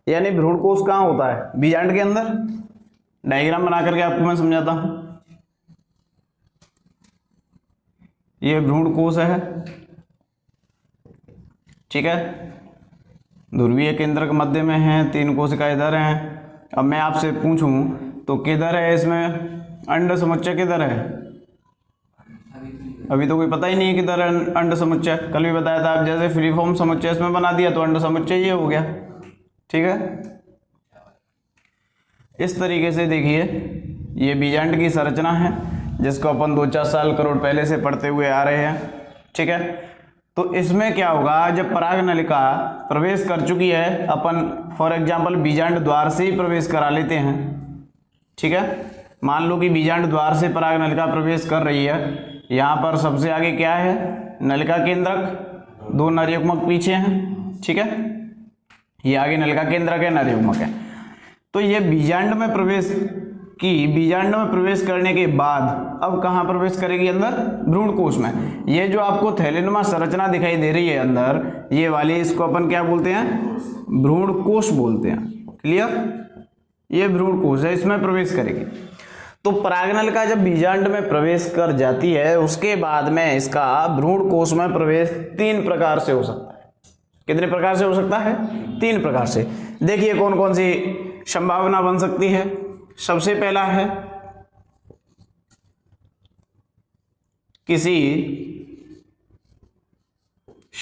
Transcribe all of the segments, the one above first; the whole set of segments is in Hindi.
यानी भ्रूणकोश कहाँ होता है? बीजांड के अंदर। डायग्राम बना करके आपको मैं समझाता हूं। ये भ्रूणकोश है, ठीक है, ध्रुवीय केंद्रक मध्य में है, 3 कोशिका इधर हैं। अब मैं आपसे पूछूं तो किधर है इसमें अंड समुच्चय, किधर है? अभी तो कोई पता ही नहीं है किधर है अंड समुच्चय। कल भी बताया था, आप जैसे फ्री फॉर्म समुच्चय इसमें बना दिया तो अंड समुच्चय ये हो गया, ठीक है। इस तरीके से देखिए ये बीजांड की संरचना है जिसको अपन 2-4 साल करोड़ पहले से पढ़ते हुए आ रहे हैं, ठीक है। तो इसमें क्या होगा, जब पराग नलिका प्रवेश कर चुकी है, अपन फॉर एग्जांपल बीजांड द्वार से ही प्रवेश करा लेते हैं, ठीक है। मान लो कि बीजांड द्वार से पराग नलिका प्रवेश कर रही है। यहाँ पर सबसे आगे क्या है? नलिका केंद्रक, 2 नरयुग्मक पीछे हैं, ठीक है। ये आगे नलिका केंद्रक है, नरयुग्मक है। तो ये बीजांड में प्रवेश की, बीजांड में प्रवेश करने के बाद अब कहाँ प्रवेश करेगी? अंदर भ्रूणकोश में। ये जो आपको थैलेनुमा संरचना दिखाई दे रही है अंदर, ये वाली, इसको अपन क्या बोलते हैं? भ्रूणकोश बोलते हैं। क्लियर? ये भ्रूणकोश है, इसमें प्रवेश करेगी। तो परागनलिका जब बीजांड में प्रवेश कर जाती है उसके बाद में इसका भ्रूणकोश में प्रवेश 3 प्रकार से हो सकता है। कितने प्रकार से हो सकता है? 3 प्रकार से। देखिए कौन कौन सी संभावना बन सकती है। सबसे पहला है किसी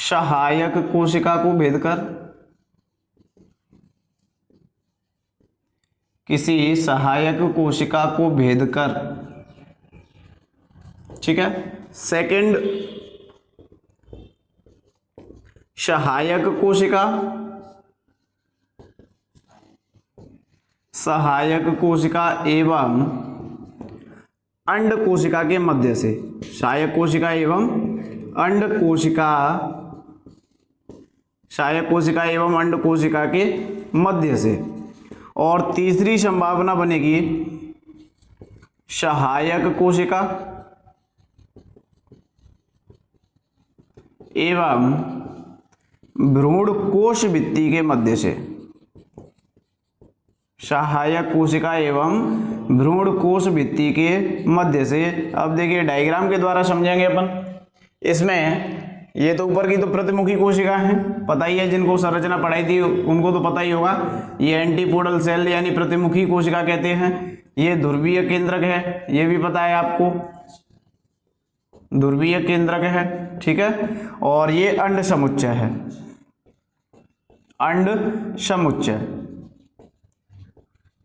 सहायक कोशिका को भेदकर, किसी सहायक कोशिका को भेदकर, ठीक है। सेकंड, सहायक कोशिका, सहायक कोशिका एवं अंड कोशिका के मध्य से, सहायक कोशिका एवं अंड कोशिका, सहायक कोशिका एवं अंड कोशिका के मध्य से। और तीसरी संभावना बनेगी सहायक कोशिका एवं भ्रूणकोश भित्ति के मध्य से, सहायक कोशिका एवं भ्रूणकोश भित्ति के मध्य से। अब देखिए डायग्राम के द्वारा समझेंगे अपन। इसमें ये तो ऊपर की तो प्रतिमुखी कोशिका है, पता ही है, जिनको संरचना पढ़ाई थी उनको तो पता ही होगा। ये एंटीपोडल सेल यानी प्रतिमुखी कोशिका कहते हैं। ये ध्रुवीय केंद्रक है, ये भी पता है आपको, ध्रुवीय केंद्रक है, ठीक है। और ये अंड समुच्चय है, अंड समुच्चय।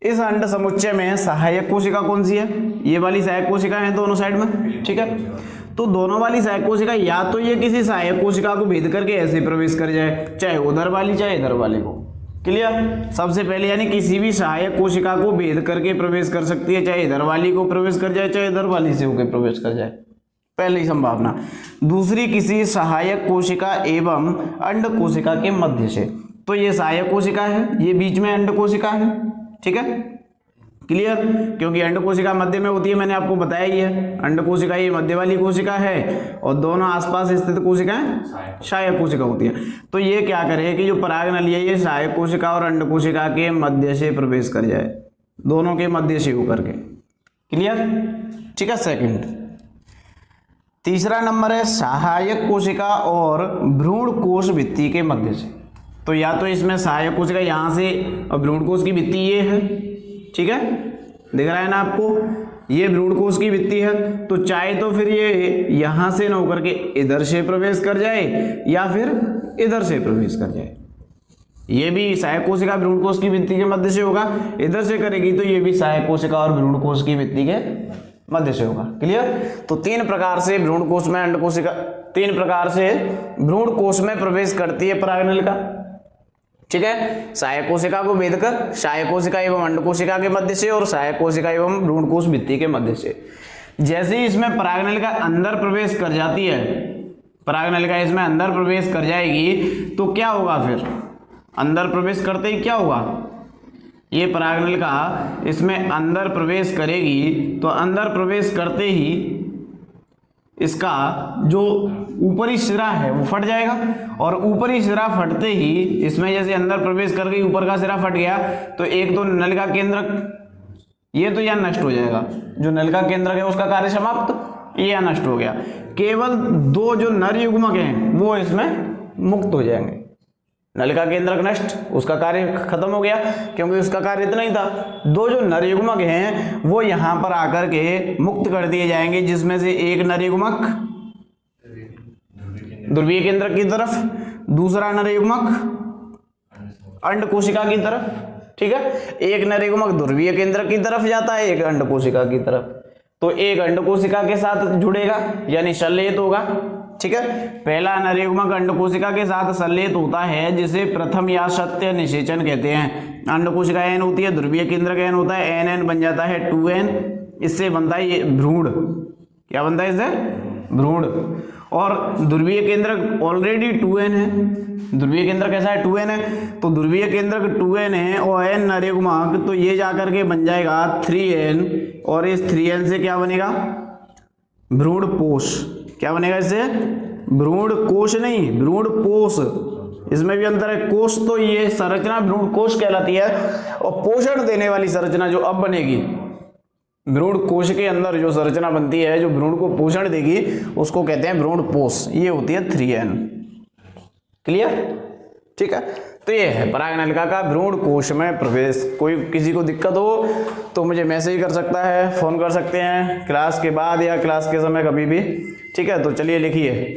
इस अंड समुच्चय में सहायक कोशिका कौन सी है? ये वाली सहायक कोशिका है दोनों साइड में, ठीक है। तो दोनों वाली सहायक कोशिका या तो ये किसी सहायक कोशिका को भेद करके ऐसे प्रवेश कर जाए, चाहे उधर वाली चाहे इधर वाले को। क्लियर? सबसे पहले यानी किसी भी सहायक कोशिका को भेद करके प्रवेश कर सकती है, चाहे इधर वाली को प्रवेश कर जाए चाहे इधर वाली से होकर प्रवेश कर जाए, पहली संभावना। दूसरी, किसी सहायक कोशिका एवं अंड कोशिका के मध्य से। तो ये सहायक कोशिका है, ये बीच में अंड कोशिका है, ठीक है। क्लियर? क्योंकि अंड कोशिका मध्य में होती है, मैंने आपको बताया ही है। अंड कोशिका ये मध्य वाली कोशिका है और दोनों आसपास स्थित कोशिकाएं सहायक कोशिका होती है। तो ये क्या करे कि जो परागनली है ये सहायक कोशिका और अंड कोशिका के मध्य से प्रवेश कर जाए, दोनों के मध्य से होकर के। क्लियर? ठीक है। सेकंड, तीसरा नंबर है सहायक कोशिका और भ्रूणकोश भित्ति के मध्य से। तो या तो इसमें सहायक कोशिका यहां से और भ्रूणकोश की भित्ति ये है, ठीक है, दिख रहा है ना आपको, ये भ्रूणकोश की भित्ति है। तो चाहे तो फिर ये यहां से न होकर के इधर से प्रवेश कर जाए या फिर इधर से प्रवेश कर जाए। ये भी सहायक कोशिका भ्रूणकोश की भित्ति के मध्य से होगा, इधर से करेगी तो ये भी सहायक कोशिका और भ्रूणकोश की भित्ति के मध्य से होगा। क्लियर? तो 3 प्रकार से भ्रूणकोश में अंड कोशिका, 3 प्रकार से भ्रूणकोश में प्रवेश करती है परागनलिका, ठीक है। सहायक कोशिका को भेदकर सहायक कोशिका एवं अंड कोशिका के मध्य से और सहायक कोशिका एवं भ्रूणकोश भित्ति के मध्य से। जैसे ही इसमें परागनलिका अंदर प्रवेश कर जाती है, परागनलिका इसमें अंदर प्रवेश कर जाएगी तो क्या होगा? फिर अंदर प्रवेश करते ही क्या होगा? ये परागनलिका इसमें अंदर प्रवेश करेगी तो अंदर प्रवेश करते ही इसका जो ऊपरी सिरा है वो फट जाएगा, और ऊपरी सिरा फटते ही इसमें जैसे अंदर प्रवेश कर गई, ऊपर का सिरा फट गया, तो एक तो नलिका केंद्रक ये तो यहाँ नष्ट हो जाएगा, जो नलिका केंद्रक है उसका कार्य समाप्त, ये यहाँ नष्ट हो गया। केवल दो जो नर युग्मक हैं वो इसमें मुक्त हो जाएंगे। नलिका केंद्रक नष्ट, उसका कार्य खत्म हो गया क्योंकि उसका कार्य इतना ही था। दो जो नर युग्मक हैं वो यहाँ पर आकर के मुक्त कर दिए जाएंगे, जिसमें से एक नर युग्मक ध्रुवीय केंद्रक की तरफ, दूसरा नर युग्मक अंड कोशिका की तरफ। ठीक है, एक नर युग्मक ध्रुवीय केंद्रक की तरफ जाता है, एक अंड कोशिका की तरफ। तो एक अंड कोशिका के साथ जुड़ेगा यानी संलेत होगा। ठीक है, पहला नर युग्मक अंड कोशिका के साथ संलेत होता है जिसे प्रथम या सत्य निषेचन कहते हैं। अंड कोशिका एन होती है, ध्रुवीय केंद्रक एन होता है, एन एन बन जाता है 2n। इससे बनता है ये भ्रूण। क्या बनता है इससे? भ्रूण। और ध्रुवीय केंद्रक ऑलरेडी 2n है, ध्रुवीय केंद्रक कैसा है? 2n है। तो ध्रुवीय केंद्रक 2n है और n नर युग्मक, तो ये जाकर के बन जाएगा 3n, और इस 3n से क्या बनेगा? भ्रूण पोष। क्या बनेगा इससे? भ्रूण कोश नहीं, भ्रूण पोष। इसमें भी अंतर है। कोश तो ये संरचना भ्रूण कोश कहलाती है, और पोषण देने वाली संरचना जो अब बनेगी, भ्रूण कोश के अंदर जो संरचना बनती है जो भ्रूण को पोषण देगी, उसको कहते हैं भ्रूण पोष। ये होती है 3n। क्लियर? ठीक है, तो ये है परागनलिका का भ्रूण कोश में प्रवेश। कोई किसी को दिक्कत हो तो मुझे मैसेज कर सकता है, फोन कर सकते हैं क्लास के बाद या क्लास के समय कभी भी। ठीक है, तो चलिए लिखिए।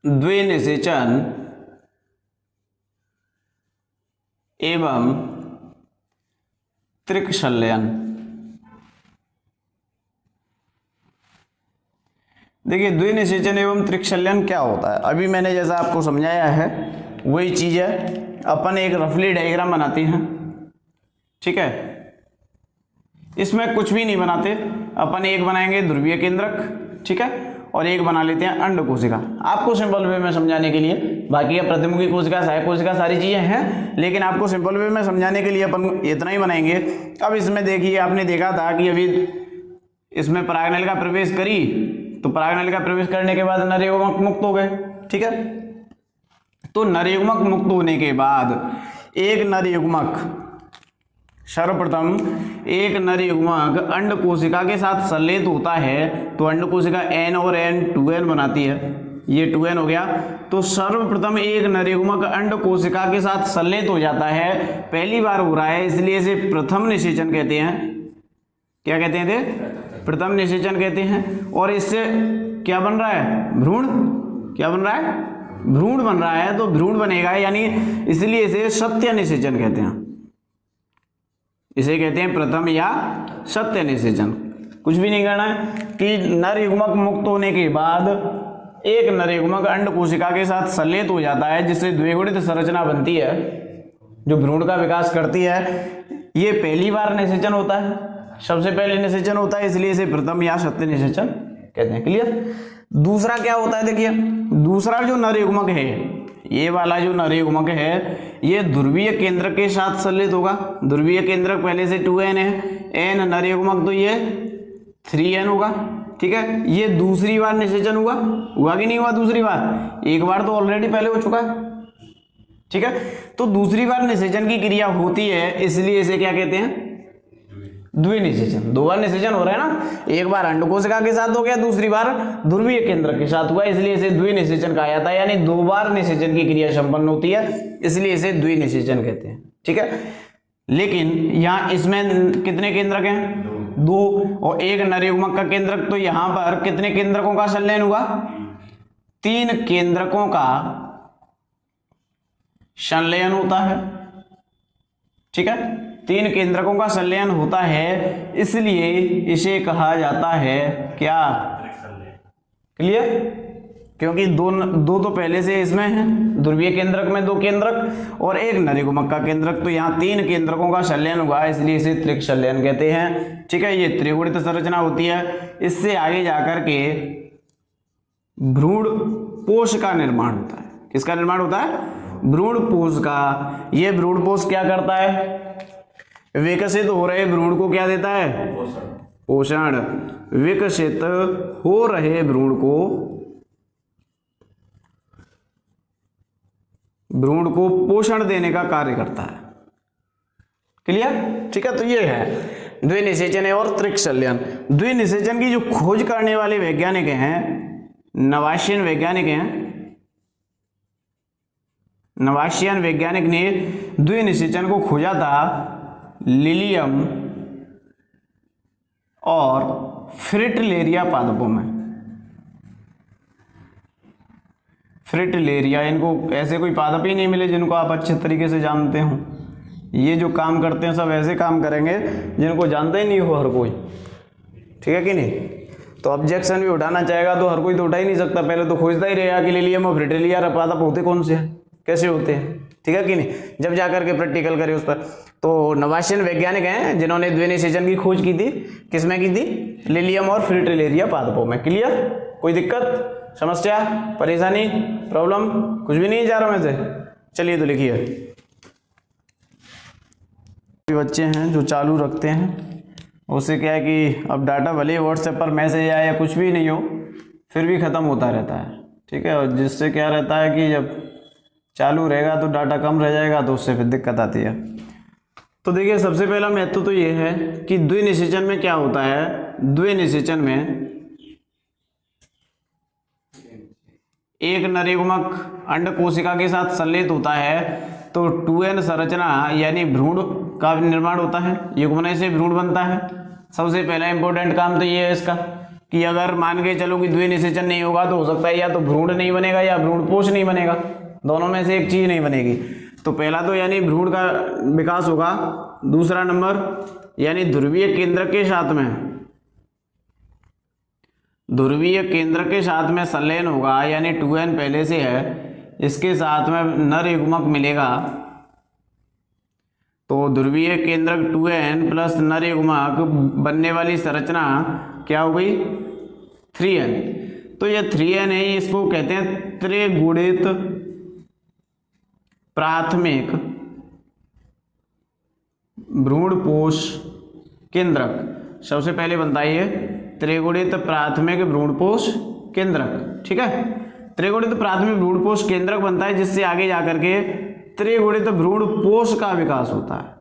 द्विनिषेचन एवं त्रिक संलयन। देखिए, द्विनिषेचन एवं त्रिक संलयन क्या होता है? अभी मैंने जैसा आपको समझाया है वही चीज है। अपन एक रफली डायग्राम बनाते हैं। ठीक है, इसमें कुछ भी नहीं बनाते, अपन एक बनाएंगे ध्रुवीय केंद्रक, ठीक है, और एक बना लेते हैं अंड कोशिका, आपको सिंपल वे में समझाने के लिए। बाकी अब प्रतिमुखी कोशिका, सहायक कोशिका सारी चीजें हैं, लेकिन आपको सिंपल वे में समझाने के लिए अपन इतना ही बनाएंगे। अब इसमें देखिए, आपने देखा था कि अभी इसमें परागनलिका प्रवेश करी, तो परागनलिका प्रवेश करने के बाद नर युग्मक मुक्त हो गए। ठीक है, तो नर युग्मक मुक्त होने के बाद एक नर युग्मक, सर्वप्रथम एक नर युग्मक अंड कोशिका के साथ संलेत होता है, तो अंड कोशिका n और n 2n बनाती है, ये 2n हो गया। तो सर्वप्रथम एक नर युग्मक अंड कोशिका के साथ संलेत हो जाता है, पहली बार हो रहा है, इसलिए इसे प्रथम निषेचन कहते हैं। क्या कहते हैं थे? प्रथम निषेचन कहते हैं। और इससे क्या बन रहा है? भ्रूण। क्या बन रहा है? भ्रूण बन रहा है, तो भ्रूण बनेगा, यानी इसलिए इसे सत्य निषेचन कहते हैं। इसे कहते हैं प्रथम या सत्य निषेचन। कुछ भी नहीं करना है कि नर युग्मक मुक्त होने के बाद एक नर युग्मक अंड कोशिका के साथ संलेत हो जाता है, जिससे द्विगुणित संरचना बनती है जो भ्रूण का विकास करती है। ये पहली बार निषेचन होता है, सबसे पहले निषेचन होता है, इसलिए इसे प्रथम या सत्य निषेचन कहते हैं। क्लियर? दूसरा क्या होता है? देखिए, दूसरा जो नर युग्मक है, ये वाला जो नर युग्मक है, ये ध्रुवीय केंद्रक के साथ संलेत होगा। ध्रुवीय केंद्रक पहले से 2n है, n नर युग्मक, तो ये 3n होगा। ठीक है, ये दूसरी बार निषेचन हुआ कि नहीं हुआ? दूसरी बार, एक बार तो ऑलरेडी पहले हो चुका है। ठीक है, तो दूसरी बार निषेचन की क्रिया होती है, इसलिए इसे क्या कहते हैं? द्विनिषेचन। दो बार निषेचन हो रहा है ना, एक बार अंड कोशिका के साथ हो गया, दूसरी बार ध्रुवीय केंद्रक के साथ हुआ, इसलिए इसे द्विनिषेचन कहा जाता है। यानी दो बार निषेचन की क्रिया संपन्न होती है, इसलिए इसे द्विनिषेचन कहते हैं। ठीक है, लेकिन यहाँ इसमें कितने केंद्रक हैं? 2, और एक नर युग्मक का केंद्रक, तो यहाँ पर कितने केंद्रकों का संलयन हुआ? 3 केंद्रकों का संलयन होता है। ठीक है, 3 केंद्रकों का संलयन होता है, इसलिए इसे कहा जाता है क्या? क्लियर? क्योंकि दो तो पहले से इसमें है, ध्रुवीय केंद्रक में 2 केंद्रक और एक नर युग्मक का केंद्रक, तो यहाँ 3 केंद्रकों का संलयन हुआ, इसलिए इसे त्रिक संलयन कहते हैं। ठीक है, ये त्रिगुणित संरचना होती है। इससे आगे जाकर के भ्रूण पोष का निर्माण होता है। किसका निर्माण होता है? भ्रूण पोष का। ये भ्रूण पोष क्या करता है? विकसित हो रहे भ्रूण को क्या देता है? पोषण। विकसित हो रहे भ्रूण को पोषण देने का कार्य करता है। क्लियर? ठीक है, तो ये है द्विनिषेचन और त्रिकशल्यन। द्विनिषेचन की जो खोज करने वाले वैज्ञानिक हैं, नवाशियन वैज्ञानिक हैं, नवाशियन वैज्ञानिक ने द्विनिषेचन को खोजा था लिलियम और फ्रिटिलेरिया पादपों में। फ्रिटिलेरिया, इनको ऐसे कोई पादप ही नहीं मिले जिनको आप अच्छे तरीके से जानते हो। ये जो काम करते हैं सब ऐसे काम करेंगे जिनको जानते ही नहीं हो हर कोई। ठीक है कि नहीं? तो ऑब्जेक्शन भी उठाना चाहेगा तो हर कोई तो उठा ही नहीं सकता, पहले तो खोजता ही रहेगा कि लिलियम और फ्रिटिलिया पादप होते कौन से हैं, कैसे होते हैं। ठीक है कि नहीं? जब जाकर के प्रैक्टिकल करे उस पर। तो नवाशियन वैज्ञानिक हैं जिन्होंने द्विनिषेचन की खोज की थी। किसमें की थी? लिलियम और फ्रिटिलेरिया पादपों में। क्लियर? कोई दिक्कत, समस्या, परेशानी, प्रॉब्लम कुछ भी नहीं जा रहा में से? चलिए तो लिखिए। बच्चे हैं जो चालू रखते हैं, उससे क्या है कि अब डाटा भले व्हाट्सएप पर मैसेज आए या कुछ भी नहीं हो, फिर भी ख़त्म होता रहता है। ठीक है, और जिससे क्या रहता है कि जब चालू रहेगा तो डाटा कम रह जाएगा, तो उससे फिर दिक्कत आती है। तो देखिए, सबसे पहला महत्व तो ये है कि द्विनिषेचन में क्या होता है। द्विनिषेचन में एक नरयुग्मक अंड कोशिका के साथ संलेत होता है तो 2n संरचना यानी भ्रूण का निर्माण होता है। युग्मन से भ्रूण बनता है। सबसे पहला इंपॉर्टेंट काम तो ये है इसका कि अगर मान के चलो कि द्विनिषेचन नहीं होगा तो हो सकता है या तो भ्रूण नहीं बनेगा या भ्रूणपोष नहीं बनेगा, दोनों में से एक चीज नहीं बनेगी। तो पहला तो यानी भ्रूण का विकास होगा। दूसरा नंबर यानी ध्रुवीय केंद्रक के साथ में, ध्रुवीय केंद्रक के साथ में संलयन होगा, यानी 2n पहले से है, इसके साथ में नर युग्मक मिलेगा। तो ध्रुवीय केंद्रक 2n प्लस नर युग्मक बनने वाली संरचना क्या हो गई? 3n। तो यह 3n है, इसको कहते हैं त्रिगुणित प्राथमिक भ्रूणपोष केंद्रक। सबसे पहले बनता है ये त्रिगुणित प्राथमिक भ्रूणपोष केंद्रक। ठीक है, त्रिगुणित प्राथमिक भ्रूणपोष केंद्रक बनता है, जिससे आगे जाकर के त्रिगुणित भ्रूणपोष का विकास होता है।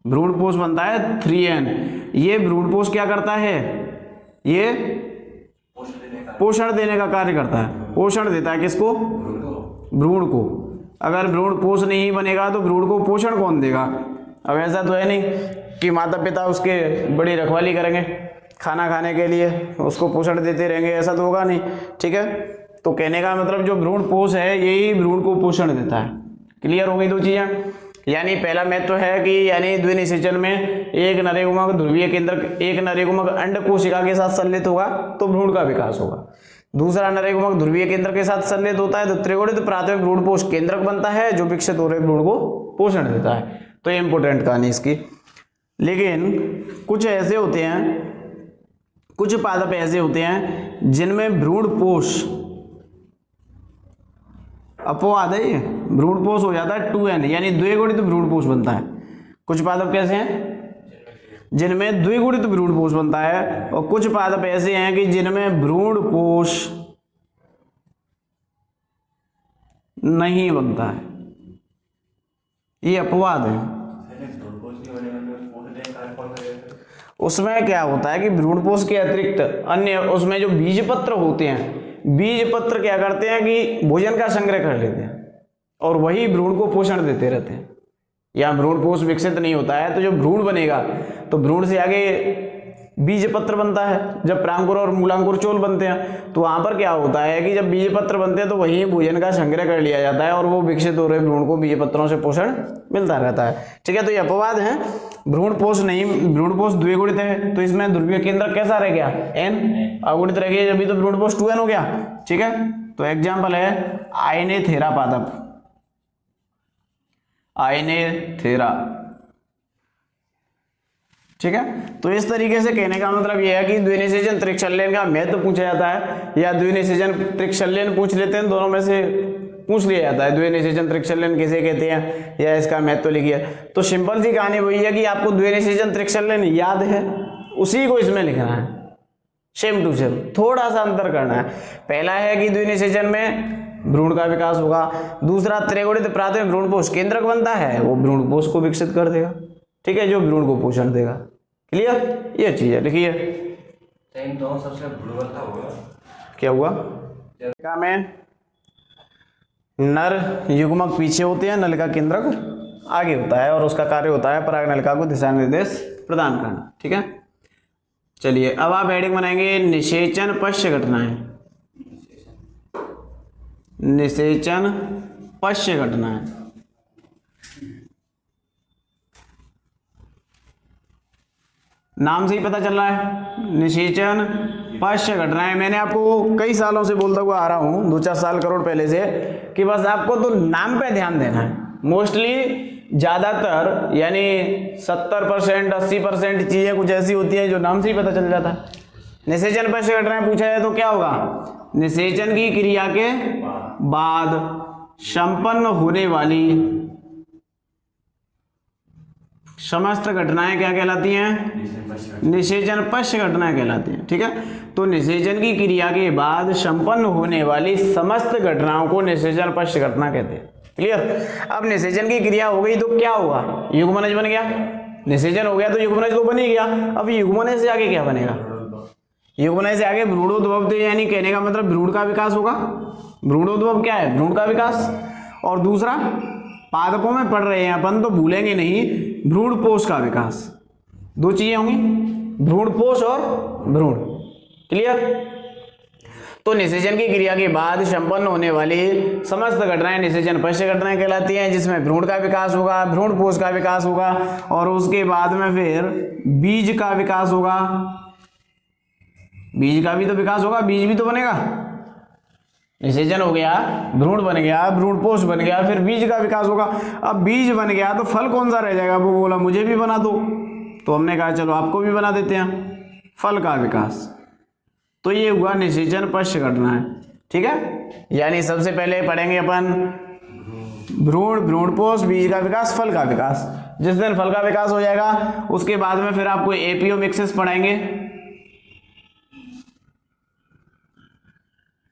भ्रूणपोष बनता है 3n। ये भ्रूणपोष क्या करता है? ये पोषण देने का कार्य करता है। पोषण देता है किसको? भ्रूण को। अगर भ्रूणपोष नहीं बनेगा तो भ्रूण को पोषण कौन देगा? अब ऐसा तो है नहीं कि माता पिता उसके बड़ी रखवाली करेंगे, खाना खाने के लिए उसको पोषण देते रहेंगे, ऐसा तो होगा नहीं। ठीक है, तो कहने का मतलब जो भ्रूणपोष है यही भ्रूण को पोषण देता है। क्लियर हो गई दो चीजें? यानी पहला महत्व है कि यानी द्विनिषेचन में एक नरयुग्मक ध्रुवीय केंद्रक, एक नरयुग्मक अंड कोशिका के साथ संलयित होगा तो भ्रूण का विकास होगा। दूसरा नरयुग्मक ध्रुवीय केंद्र के साथ संलयित होता है तो त्रिगुणित प्राथमिक भ्रूणपोष केंद्रक बनता है, जो विकसित हो रहे भ्रूण को पोषण देता है। तो ये इंपॉर्टेंट कहानी इसकी। लेकिन कुछ ऐसे होते हैं, कुछ पादप ऐसे होते हैं जिनमें भ्रूणपोष अपवाद है, भ्रूणपोष हो जाता है 2n, यानी द्विगुणित भ्रूणपोष बनता है। कुछ पादप कैसे हैं जिनमें द्विगुणित भ्रूणपोष बनता है, और कुछ पादप ऐसे हैं कि जिनमें भ्रूणपोष नहीं बनता है। ये अपवाद है। उसमें क्या होता है कि भ्रूणपोष के अतिरिक्त अन्य उसमें जो बीजपत्र होते हैं, बीजपत्र क्या करते हैं कि भोजन का संग्रह कर लेते हैं और वही भ्रूण को पोषण देते रहते हैं। या भ्रूणपोष विकसित नहीं होता है तो जो भ्रूण बनेगा तो भ्रूण से आगे बीजपत्र बनता है। जब प्रांकुर और मूलांकुर चोल बनते हैं तो वहां पर क्या होता है कि जब बीजपत्र बनते हैं तो वही भोजन का संग्रह कर लिया जाता है और वो विकसित हो रहे भ्रूण को बीजपत्रों से पोषण मिलता रहता है। ठीक है, तो ये अपवाद है। भ्रूणपोष नहीं, भ्रूणपोष द्विगुणित है तो इसमें ध्रुवीय केंद्र कैसा रह गया? n। अगुणित रह गया जब तो भ्रूणपोष 2n हो गया। ठीक है, तो एग्जाम्पल है आयनेथेरा पादप। आयनेथेरा ठीक है। तो इस तरीके से कहने का मतलब यह है कि द्विनिषेचन त्रिकशल्यन का महत्व पूछा जाता है या द्विनिषेचन त्रिकशल्यन पूछ लेते हैं, दोनों में से पूछ लिया जाता है द्विनिषेचन त्रिकशल्यन किसे कहते हैं या इसका महत्व लिखिए। तो सिंपल सी कहानी वही है कि आपको द्विनिषेचन त्रिकशल्यन याद है, उसी को इसमें लिखना है, सेम टू सेम, थोड़ा सा अंतर करना है। पहला है कि द्विनिषेचन में भ्रूण का विकास होगा, दूसरा त्रिगुणित प्राथमिक भ्रूणपोष केंद्रक बनता है, वो भ्रूणपोष को विकसित कर देगा, ठीक है, जो भ्रूण को पोषण देगा। क्लियर, ये चीज है। लिखिए सबसे भ्रूणवत्ता होगा क्या हुआ का में नर युग्मक पीछे होते हैं, नलिका केंद्रक आगे होता है और उसका कार्य होता है पराग नलिका को दिशा निर्देश प्रदान करना, ठीक है। चलिए अब आप हेडिंग बनाएंगे निषेचन पश्य घटनाएं, निषेचन पश्य घटनाएं। नाम से ही पता चल रहा है निषेचन पश्य घटनाएं। मैंने आपको कई सालों से बोलता हुआ आ रहा हूं, 2-4 साल करोड़ पहले से, कि बस आपको तो नाम पे ध्यान देना है। मोस्टली ज्यादातर यानी 70% 80% चीजें कुछ ऐसी होती है जो नाम से ही पता चल जाता है। निषेचन पश्य घटनाएं पूछा जाए तो क्या होगा, निषेचन की क्रिया के बाद संपन्न होने वाली समस्त घटनाएं क्या कहलाती हैं, निषेचन पश्य घटनाएं कहलाती हैं, ठीक है। तो निषेचन की क्रिया के बाद संपन्न होने वाली समस्त घटनाओं को निषेचन पश्य घटना कहते हैं। क्लियर। अब निषेचन की क्रिया हो गई तो क्या होगा, युग्मनज बन गया, निषेचन हो गया तो युग्मनज तो बन ही गया। अब युग्मनज से आगे क्या बनेगा, युग्मनज से आगे भ्रूणोद्भव, यानी कहने का मतलब भ्रूण का विकास होगा। भ्रूणोद्भव क्या है, भ्रूण का विकास। और दूसरा पादपों में पढ़ रहे हैं अपन तो भूलेंगे नहीं, भ्रूणपोष का विकास। दो चीजें होंगी, भ्रूणपोष और भ्रूण। क्लियर। तो निषेचन की क्रिया के बाद संपन्न होने वाली समस्त घटनाएं निषेचन पश्य घटनाएं कहलाती हैं, जिसमें भ्रूण का विकास होगा, भ्रूणपोष का विकास होगा और उसके बाद में फिर बीज का विकास होगा। बीज का भी तो विकास होगा, बीज भी तो बनेगा। निषेचन हो गया, भ्रूण बन गया, भ्रूणपोष बन गया, फिर बीज का विकास होगा। अब बीज बन गया तो फल कौन सा रह जाएगा, वो बोला मुझे भी बना दो, तो हमने कहा चलो आपको भी बना देते हैं, फल का विकास। तो ये हुआ निषेचन पश्य घटना है, ठीक है। यानी सबसे पहले पढ़ेंगे अपन भ्रूण, भ्रूणपोष, बीज का विकास, फल का विकास। जिस दिन फल का विकास हो जाएगा उसके बाद में फिर आपको एपियोमिक्सिस पढ़ाएंगे,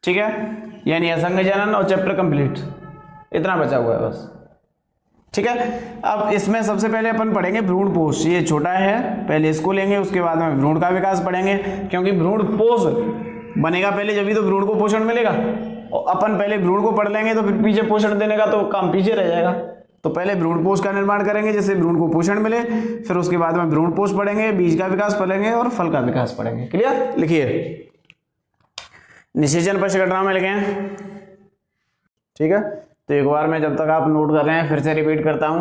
ठीक है, यानी असंग जनन और चैप्टर कंप्लीट, इतना बचा हुआ है बस, ठीक है। अब इसमें सबसे पहले अपन पढ़ेंगे भ्रूणपोष, ये छोटा है, पहले इसको लेंगे, उसके बाद में भ्रूण का विकास पढ़ेंगे, क्योंकि भ्रूणपोष बनेगा पहले जब भी तो भ्रूण को पोषण मिलेगा, और अपन पहले भ्रूण को पढ़ लेंगे तो फिर पीछे पोषण देने का तो काम पीछे रह जाएगा। तो पहले भ्रूणपोष का निर्माण करेंगे जिससे भ्रूण को पोषण मिले, फिर उसके बाद में भ्रूणपोष पढ़ेंगे, बीज का विकास पढ़ेंगे और फल का विकास पढ़ेंगे। क्लियर। लिखिए निषेचन पश्य घटना में लिखे, ठीक है। तो एक बार मैं जब तक आप नोट कर रहे हैं फिर से रिपीट करता हूं।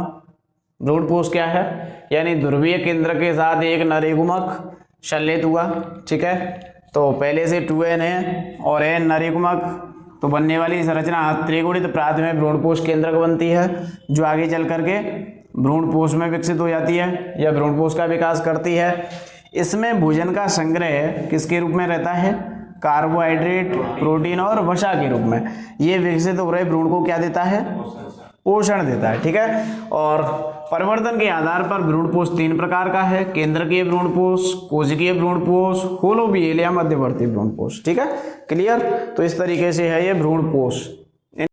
भ्रूणपोष क्या है, यानी ध्रुवीय केंद्र के साथ एक नर युग्मक शल्यित हुआ, ठीक है। तो पहले से 2n है और n नर युग्मक, तो बनने वाली संरचना त्रिगुणित प्राथमिक भ्रूणपोष केंद्रक बनती है, जो आगे चल करके भ्रूणपोष में विकसित हो जाती है या भ्रूणपोष का विकास करती है। इसमें भोजन का संग्रह किसके रूप में रहता है, कार्बोहाइड्रेट, प्रोटीन और वसा के रूप में। ये विकसित हो रहे भ्रूण को क्या देता है, पोषण देता है, ठीक है। और परिवर्तन के आधार पर भ्रूणपोष 3 प्रकार का है, केंद्रकीय भ्रूणपोष, कोशिकीय भ्रूणपोष, होलोबियल या मध्यवर्ती भ्रूणपोष, ठीक है। क्लियर। तो इस तरीके से है ये भ्रूणपोष।